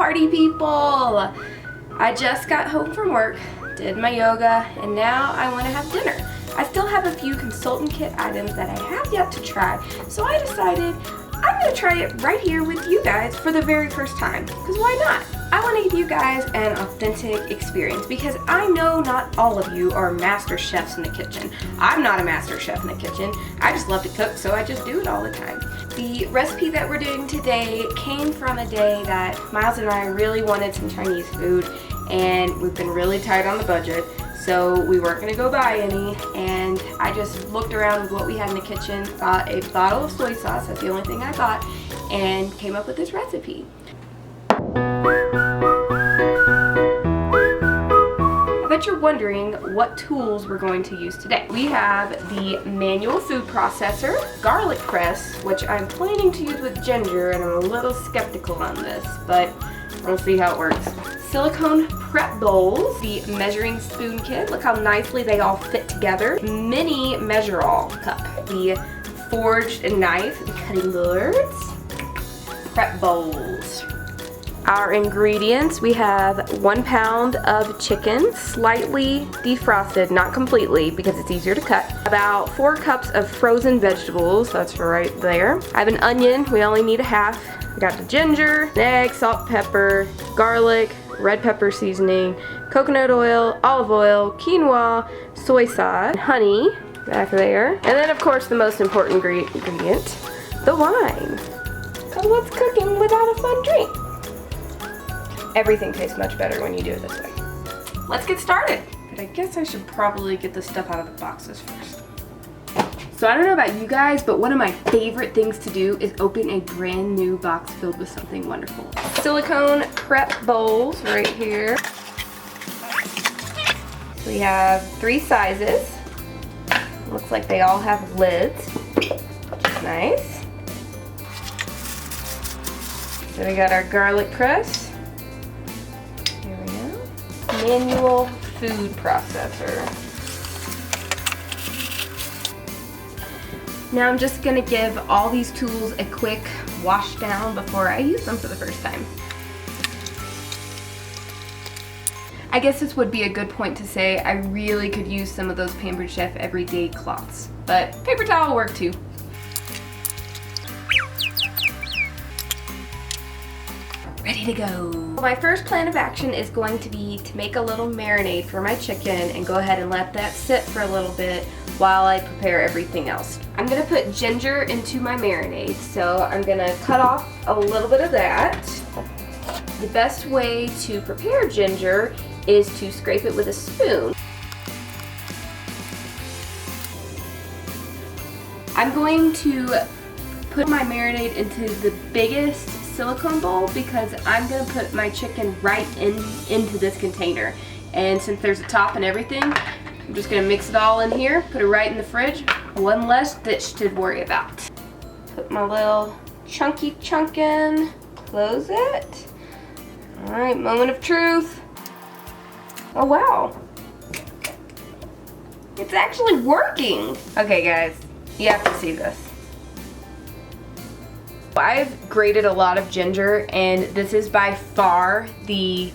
party people! I just got home from work, did my yoga, and now I want to have dinner. I still have a few consultant kit items that I have yet to try, so I decided I'm going to try it right here with you guys for the very first time, because why not? I want to give you guys an authentic experience because I know not all of you are master chefs in the kitchen. I'm not a master chef in the kitchen. I just love to cook, so I just do it all the time. The recipe that we're doing today came from a day that Miles and I really wanted some Chinese food, and we've been really tight on the budget, so we weren't going to go buy any, and I just looked around with what we had in the kitchen, got a bottle of soy sauce, that's the only thing I got, and came up with this recipe. I bet you're wondering what tools we're going to use today. We have the manual food processor, garlic press, which I'm planning to use with ginger, and I'm a little skeptical on this, but we'll see how it works. Silicone prep bowls, the measuring spoon kit, look how nicely they all fit together. Mini measure-all cup, the forged knife, the cutting boards, prep bowls. Our ingredients, we have 1 pound of chicken, slightly defrosted, not completely because it's easier to cut. About 4 cups of frozen vegetables, that's right there. I have an onion, we only need a half. I got the ginger, an egg, salt, pepper, garlic, red pepper seasoning, coconut oil, olive oil, quinoa, soy sauce, honey, back there. And then of course the most important ingredient, the wine. Because what's cooking without a fun drink? Everything tastes much better when you do it this way. Let's get started. But I guess I should probably get this stuff out of the boxes first. So I don't know about you guys, but one of my favorite things to do is open a brand new box filled with something wonderful. Silicone prep bowls right here. We have 3 sizes. Looks like they all have lids, which is nice. So we got our garlic press. Manual food processor. Now I'm just gonna give all these tools a quick wash down before I use them for the first time. I guess this would be a good point to say I really could use some of those Pampered Chef Everyday cloths, but paper towel will work too. Ready to go. My first plan of action is going to be to make a little marinade for my chicken and go ahead and let that sit for a little bit while I prepare everything else. I'm gonna put ginger into my marinade, so I'm gonna cut off a little bit of that. The best way to prepare ginger is to scrape it with a spoon. I'm going to put my marinade into the biggest silicone bowl because I'm gonna put my chicken right into this container, and since there's a top and everything, I'm just gonna mix it all in here, put it right in the fridge. One less dish to worry about. Put my little chunky chunk in, close it. All right, moment of truth. Oh wow, it's actually working. Okay guys, you have to see this. I've grated a lot of ginger, and this is by far the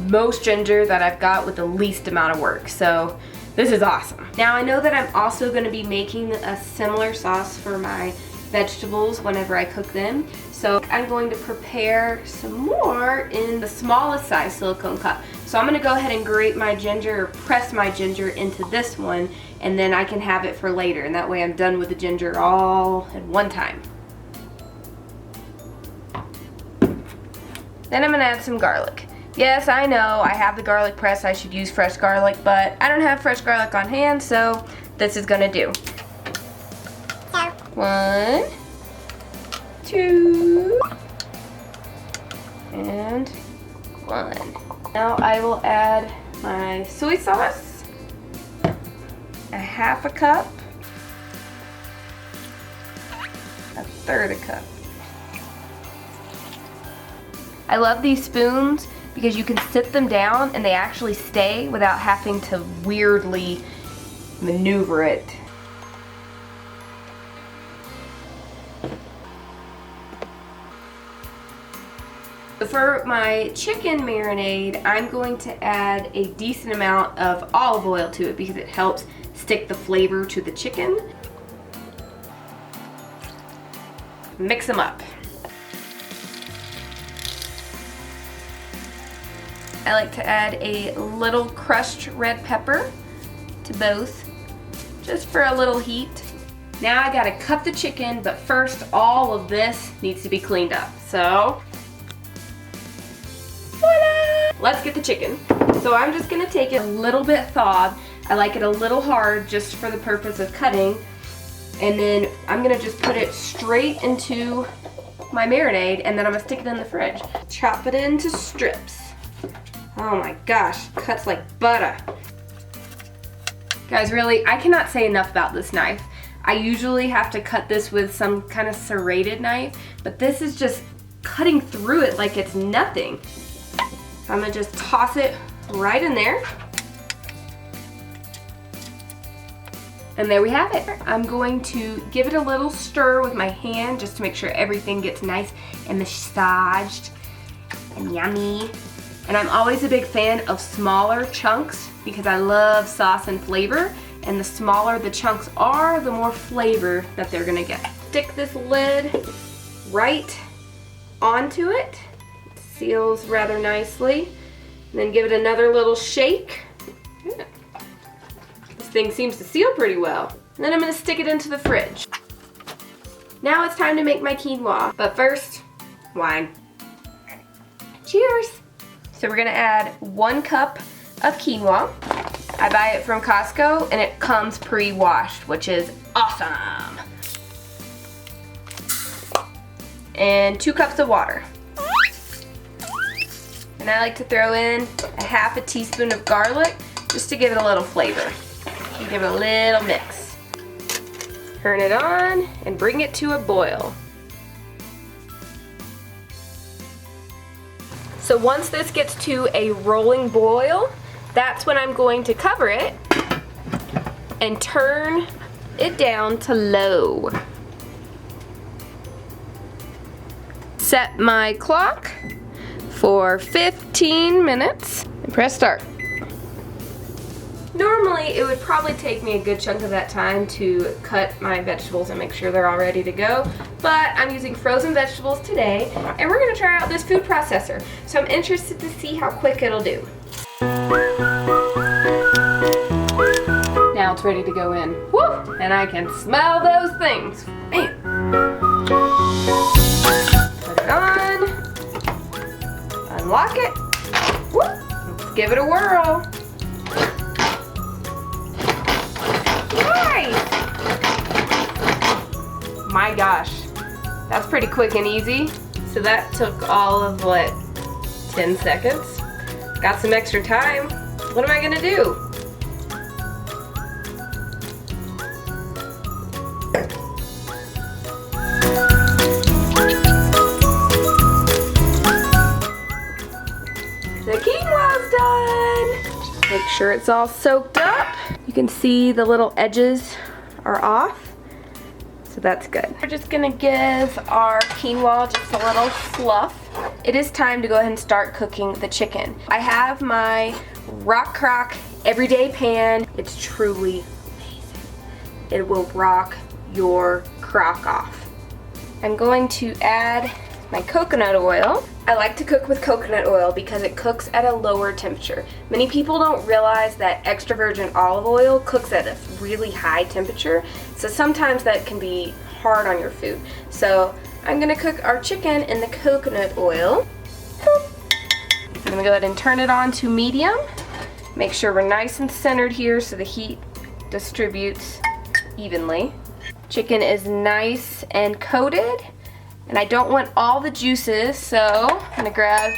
most ginger that I've got with the least amount of work, so this is awesome. Now I know that I'm also going to be making a similar sauce for my vegetables whenever I cook them, so I'm going to prepare some more in the smallest size silicone cup. So I'm going to go ahead and grate my ginger, or press my ginger into this one, and then I can have it for later, and that way I'm done with the ginger all at one time. Then I'm gonna add some garlic. Yes, I know, I have the garlic press, I should use fresh garlic, but I don't have fresh garlic on hand, so this is gonna do. 1, 2, and 1. Now I will add my soy sauce, a half a cup, a third a cup. I love these spoons because you can sit them down and they actually stay without having to weirdly maneuver it. For my chicken marinade, I'm going to add a decent amount of olive oil to it because it helps stick the flavor to the chicken. Mix them up. I like to add a little crushed red pepper to both, just for a little heat. Now I gotta cut the chicken, but first all of this needs to be cleaned up. So, voila! Let's get the chicken. So I'm just gonna take it a little bit thawed. I like it a little hard just for the purpose of cutting. And then I'm gonna just put it straight into my marinade, and then I'm gonna stick it in the fridge. Chop it into strips. Oh my gosh, cuts like butter. Guys, really, I cannot say enough about this knife. I usually have to cut this with some kind of serrated knife, but this is just cutting through it like it's nothing. I'm gonna just toss it right in there. And there we have it. I'm going to give it a little stir with my hand just to make sure everything gets nice and massaged and yummy. And I'm always a big fan of smaller chunks because I love sauce and flavor. And the smaller the chunks are, the more flavor that they're gonna get. Stick this lid right onto it. It seals rather nicely. And then give it another little shake. Yeah. This thing seems to seal pretty well. And then I'm gonna stick it into the fridge. Now it's time to make my quinoa. But first, wine. Cheers! So we're gonna add 1 cup of quinoa. I buy it from Costco and it comes pre-washed, which is awesome. And 2 cups of water. And I like to throw in a 1/2 teaspoon of garlic just to give it a little flavor. And give it a little mix. Turn it on and bring it to a boil. So once this gets to a rolling boil, that's when I'm going to cover it and turn it down to low. Set my clock for 15 minutes and press start. Normally it would probably take me a good chunk of that time to cut my vegetables and make sure they're all ready to go, but I'm using frozen vegetables today and we're gonna try out this food processor. So I'm interested to see how quick it'll do. Now it's ready to go in. Woo! And I can smell those things. Man. Put it on. Unlock it. Woo! Let's give it a whirl. Nice! My gosh. That's pretty quick and easy. So that took all of what, 10 seconds? Got some extra time. What am I gonna do? The quinoa's done. Make sure it's all soaked up. You can see the little edges are off, so that's good. We're just gonna give our quinoa just a little fluff. It is time to go ahead and start cooking the chicken. I have my Rockcrok Everyday Pan. It's truly amazing. It will rock your crock off. I'm going to add my coconut oil. I like to cook with coconut oil because it cooks at a lower temperature. Many people don't realize that extra virgin olive oil cooks at a really high temperature, so sometimes that can be hard on your food. So I'm gonna cook our chicken in the coconut oil. I'm gonna go ahead and turn it on to medium. Make sure we're nice and centered here so the heat distributes evenly. Chicken is nice and coated, and I don't want all the juices, so I'm gonna grab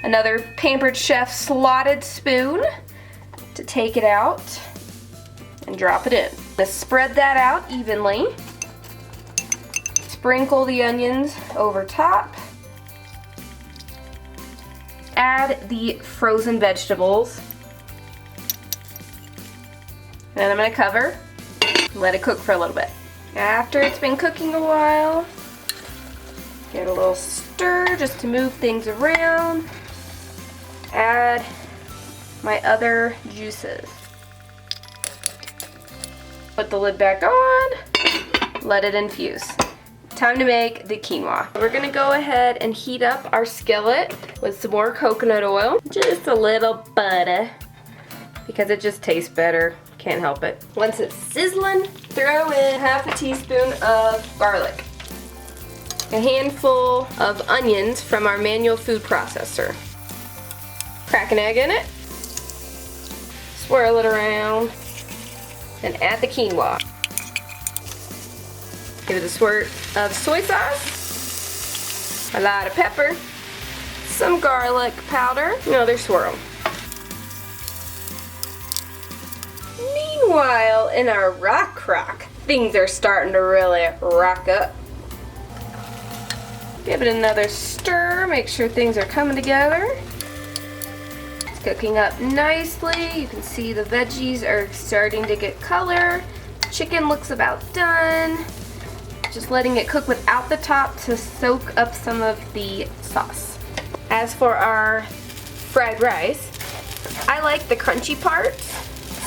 another Pampered Chef slotted spoon to take it out and drop it in. Let's spread that out evenly. Sprinkle the onions over top. Add the frozen vegetables. And then I'm gonna cover and let it cook for a little bit. After it's been cooking a while, Get a little stir just to move things around. Add my other juices. Put the lid back on. Let it infuse. Time to make the quinoa. We're gonna go ahead and heat up our skillet with some more coconut oil. Just a little butter, because it just tastes better. Can't help it. Once it's sizzling, throw in half a teaspoon of garlic. A handful of onions from our manual food processor. Crack an egg in it. Swirl it around. And add the quinoa. Give it a squirt of soy sauce. A lot of pepper. Some garlic powder. Another swirl. Meanwhile, in our Rockcrok, things are starting to really rock up. Give it another stir, make sure things are coming together. It's cooking up nicely. You can see the veggies are starting to get color. Chicken looks about done. Just letting it cook without the top to soak up some of the sauce. As for our fried rice, I like the crunchy parts.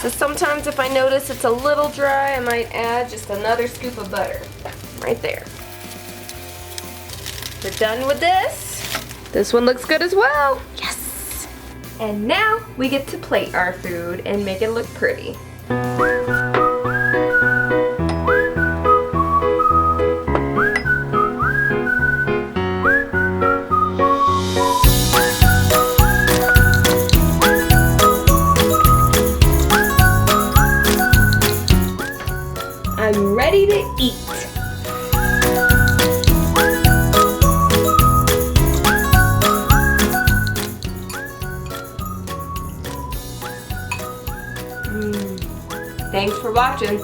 So sometimes if I notice it's a little dry, I might add just another scoop of butter. Right there. We're done with this. This one looks good as well. Yes! And now we get to plate our food and make it look pretty. I'm ready to eat. Thanks for watching.